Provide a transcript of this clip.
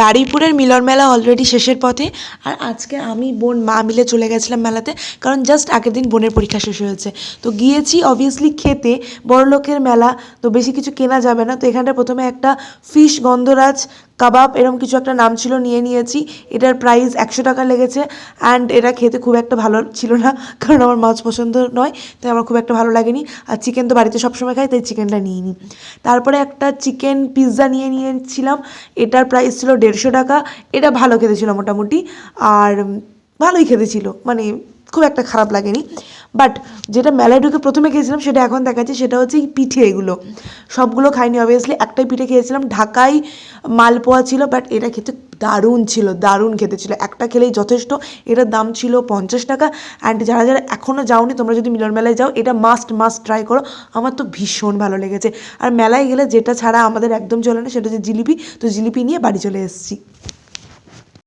বারুইপুরের মিলন মেলা অলরেডি শেষের পথে। আর আজকে আমি বোন মা মিলে চলে গেছিলাম মেলাতে, কারণ জাস্ট আগের দিন বোনের পরীক্ষা শেষ হয়েছে। তো গিয়েছি অবভিয়াসলি খেতে, বড়লোকের মেলা তো বেশি কিছু কেনা যাবে না। তো এখানটা প্রথমে একটা ফিশ গন্ধরাজ কাবাব এরকম কিছু একটা নাম ছিল, নিয়েছি। এটার প্রাইস 100 টাকা লেগেছে। অ্যান্ড এটা খেতে খুব একটা ভালো ছিল না, কারণ আমার মাছ পছন্দ নয়, তাই আমার খুব একটা ভালো লাগেনি। আর চিকেন তো বাড়িতে সবসময় খাই, তাই চিকেনটা নিইনি। তারপরে একটা চিকেন পিৎজা নিয়েছিলাম। এটার প্রাইস ছিল 150 টাকা। এটা ভালো খেতে ছিল মোটামুটি, আর ভালোই খেতে ছিল, মানে খুব একটা খারাপ লাগেনি। বাট যেটা মেলায় ঢুকে প্রথমে খেয়েছিলাম সেটা এখন দেখাচ্ছি, সেটা হচ্ছে এই পিঠে। এগুলো সবগুলো খাইনি অবভিয়াসলি, একটাই পিঠে খেয়েছিলাম, ঢাকাই মালপোয়া ছিল। বাট এটা খেতে দারুণ ছিল, দারুণ খেতে ছিল, একটা খেলেই যথেষ্ট। এটার দাম ছিল 50 টাকা। অ্যান্ড যারা যারা এখনও যাওনি, তোমরা যদি মিলন মেলায় যাও এটা মাস্ট ট্রাই করো। আমার তো ভীষণ ভালো লেগেছে। আর মেলায় গেলে যেটা ছাড়া আমাদের একদম চলে না সেটা হচ্ছে জিলিপি। তো জিলিপি নিয়ে বাড়ি চলে এসেছি।